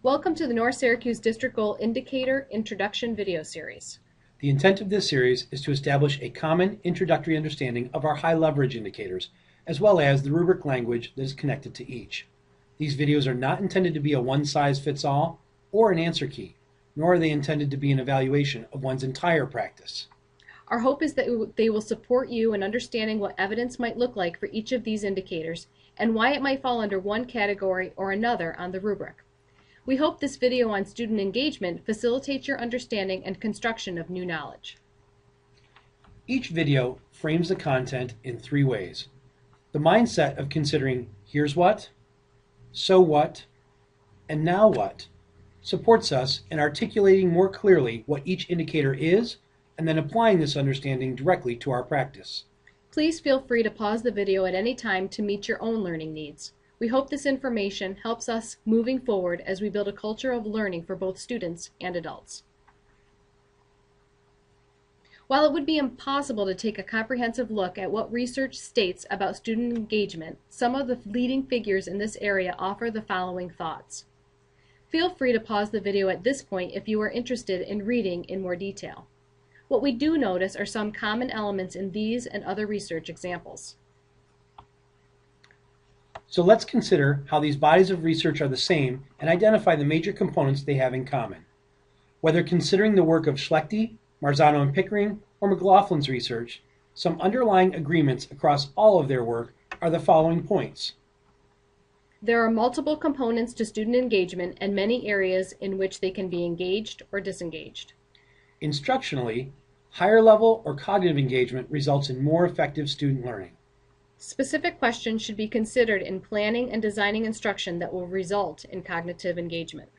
Welcome to the North Syracuse District Goal Indicator Introduction video series. The intent of this series is to establish a common introductory understanding of our high leverage indicators, as well as the rubric language that is connected to each. These videos are not intended to be a one-size-fits-all or an answer key, nor are they intended to be an evaluation of one's entire practice. Our hope is that they will support you in understanding what evidence might look like for each of these indicators and why it might fall under one category or another on the rubric. We hope this video on student engagement facilitates your understanding and construction of new knowledge. Each video frames the content in three ways. The mindset of considering here's what, so what, and now what supports us in articulating more clearly what each indicator is and then applying this understanding directly to our practice. Please feel free to pause the video at any time to meet your own learning needs. We hope this information helps us moving forward as we build a culture of learning for both students and adults. While it would be impossible to take a comprehensive look at what research states about student engagement, some of the leading figures in this area offer the following thoughts. Feel free to pause the video at this point if you are interested in reading in more detail. What we do notice are some common elements in these and other research examples. So let's consider how these bodies of research are the same and identify the major components they have in common. Whether considering the work of Schlechte, Marzano and Pickering, or McLaughlin's research, some underlying agreements across all of their work are the following points. There are multiple components to student engagement and many areas in which they can be engaged or disengaged. Instructionally, higher level or cognitive engagement results in more effective student learning. Specific questions should be considered in planning and designing instruction that will result in cognitive engagement.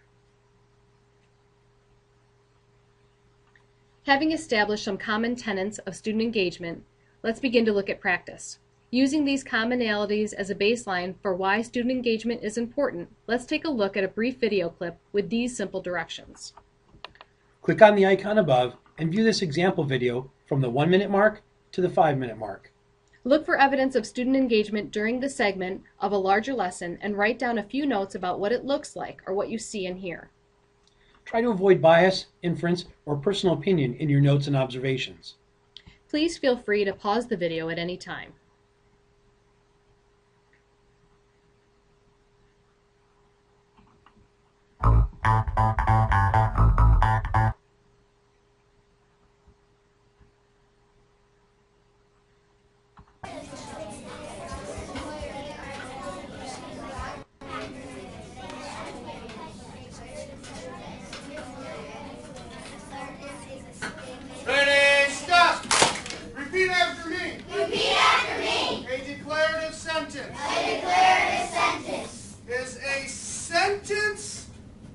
Having established some common tenets of student engagement, let's begin to look at practice. Using these commonalities as a baseline for why student engagement is important, let's take a look at a brief video clip with these simple directions. Click on the icon above and view this example video from the 1-minute mark to the 5-minute mark. Look for evidence of student engagement during the segment of a larger lesson and write down a few notes about what it looks like or what you see and hear. Try to avoid bias, inference, or personal opinion in your notes and observations. Please feel free to pause the video at any time. Ready, stop! Repeat after me. Repeat after me. A declarative sentence. A declarative sentence Is a sentence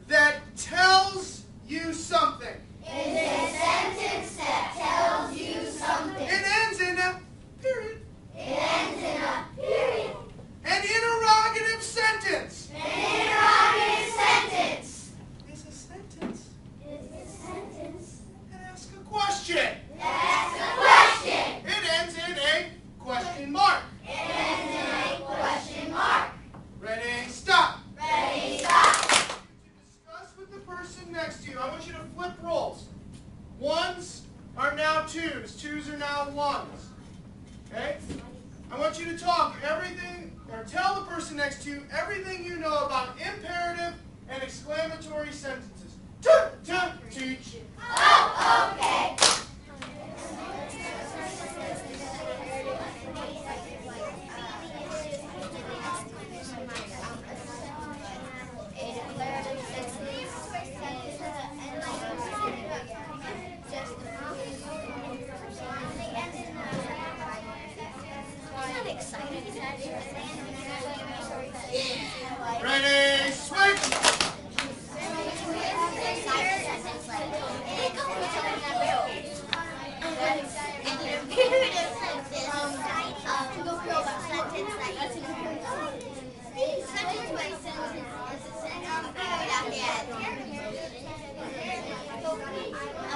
that tells you something. is a sentence that tells you something. It ends in a period. It ends in a period. An interrogative sentence An interrogative sentence is a sentence is a sentence that asks a question. that asks a question. It ends in a question mark. It ends in a question mark. Ready, stop! Ready, stop. To discuss with the person next to you, I want you to flip roles. Ones are now twos. Twos are now ones. Okay? I want you to talk everything, or tell the person next to you everything you know about imperative and exclamatory sentences. To teach. Oh, okay. Ready, switch!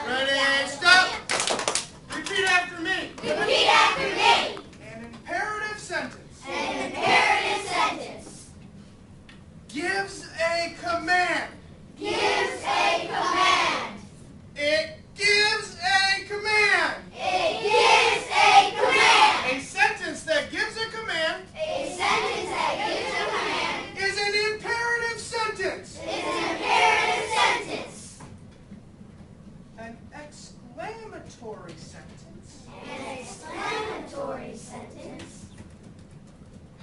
Ready, stop! Repeat after me. Repeat after me. An imperative sentence An imperative sentence gives a command Gives a command. It gives a command. It gives a command. A sentence that gives a command A sentence that gives a command is an imperative sentence. is an imperative sentence. An exclamatory sentence An exclamatory sentence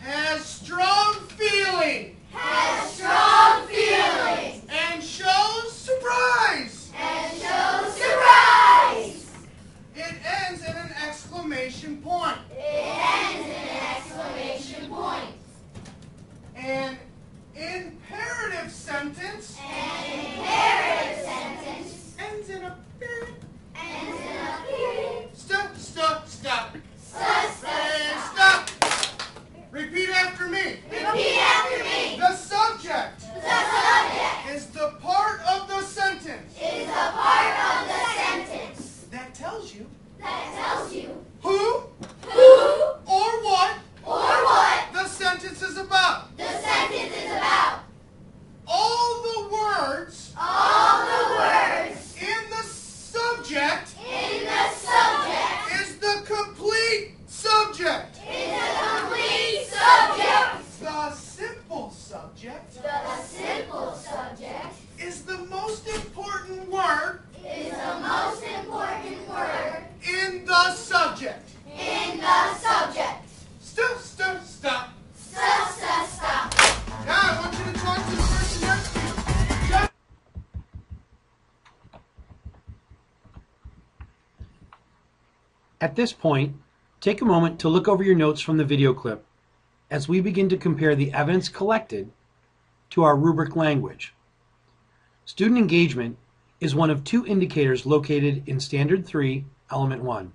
has strong feeling has strong feelings and shows surprise. and shows surprise. It ends in an exclamation point. It ends in an exclamation point. An imperative sentence An imperative sentence ends in a period. ends in a period. Stop, stop, stop. Stop. Hey, stop. Repeat after me. Repeat after me. The subject The subject is the part of the sentence is the part of the sentence that tells you that tells you who who or what or what the sentence is about. the sentence is about. All the words All the words in the subject in the subject is the complete subject. is the complete subject. The simple subject The simple subject is the most important word is the most important word in the subject. in the subject. Stop, stop, stop. Stop, stop, stop. Now I want you to talk to the person next to you. Just At this point, take a moment to look over your notes from the video clip as we begin to compare the evidence collected to our rubric language. Student engagement is one of two indicators located in Standard 3, Element 1.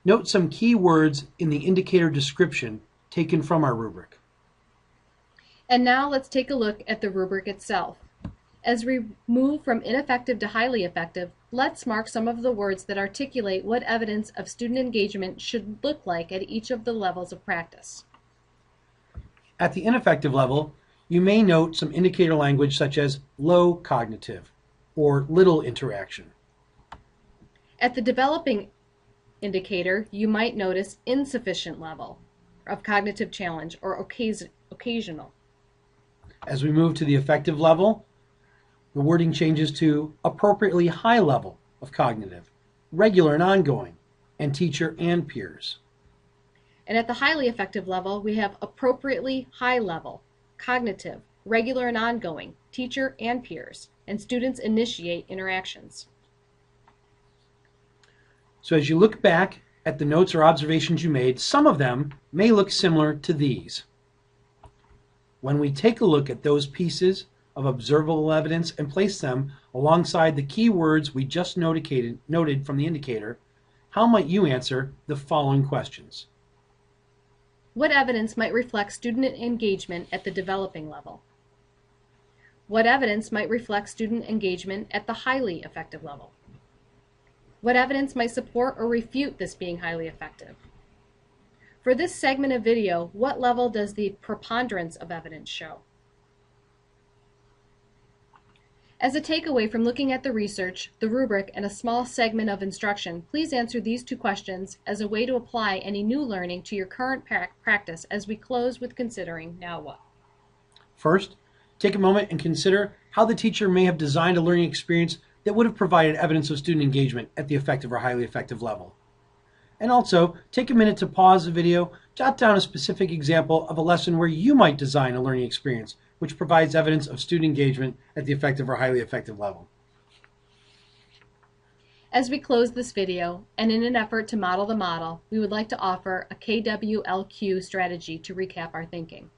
Note some key words in the indicator description taken from our rubric. And now let's take a look at the rubric itself. As we move from ineffective to highly effective, let's mark some of the words that articulate what evidence of student engagement should look like at each of the levels of practice. At the ineffective level, you may note some indicator language such as low cognitive or little interaction. At the developing indicator, you might notice insufficient level of cognitive challenge or occasional. As we move to the effective level, the wording changes to appropriately high level of cognitive, regular and ongoing, and teacher and peers. And at the highly effective level, we have appropriately high level, cognitive, regular and ongoing, teacher and peers, and students initiate interactions. So as you look back at the notes or observations you made, some of them may look similar to these. When we take a look at those pieces of observable evidence and place them alongside the key words we just noted from the indicator, how might you answer the following questions? What evidence might reflect student engagement at the developing level? What evidence might reflect student engagement at the highly effective level? What evidence might support or refute this being highly effective? For this segment of video, what level does the preponderance of evidence show? As a takeaway from looking at the research, the rubric, and a small segment of instruction, please answer these two questions as a way to apply any new learning to your current practice as we close with considering now what. First, take a moment and consider how the teacher may have designed a learning experience that would have provided evidence of student engagement at the effective or highly effective level. And also, take a minute to pause the video, jot down a specific example of a lesson where you might design a learning experience which provides evidence of student engagement at the effective or highly effective level. As we close this video, and in an effort to model the model, we would like to offer a KWLQ strategy to recap our thinking.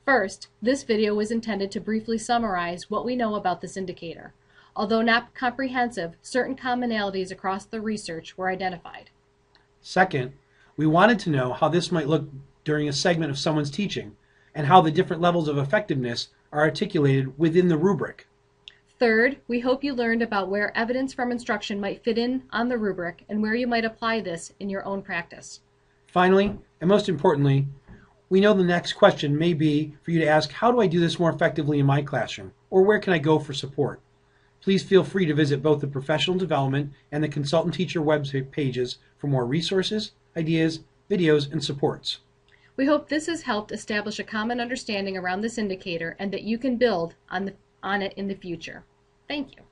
First, this video was intended to briefly summarize what we know about this indicator. Although not comprehensive, certain commonalities across the research were identified. Second, we wanted to know how this might look during a segment of someone's teaching and how the different levels of effectiveness are articulated within the rubric. Third, we hope you learned about where evidence from instruction might fit in on the rubric and where you might apply this in your own practice. Finally, and most importantly, We know the next question may be for you to ask, how do I do this more effectively in my classroom? Or where can I go for support? Please feel free to visit both the Professional Development and the Consultant Teacher web pages for more resources, ideas, videos, and supports. We hope this has helped establish a common understanding around this indicator and that you can build on it in the future. Thank you.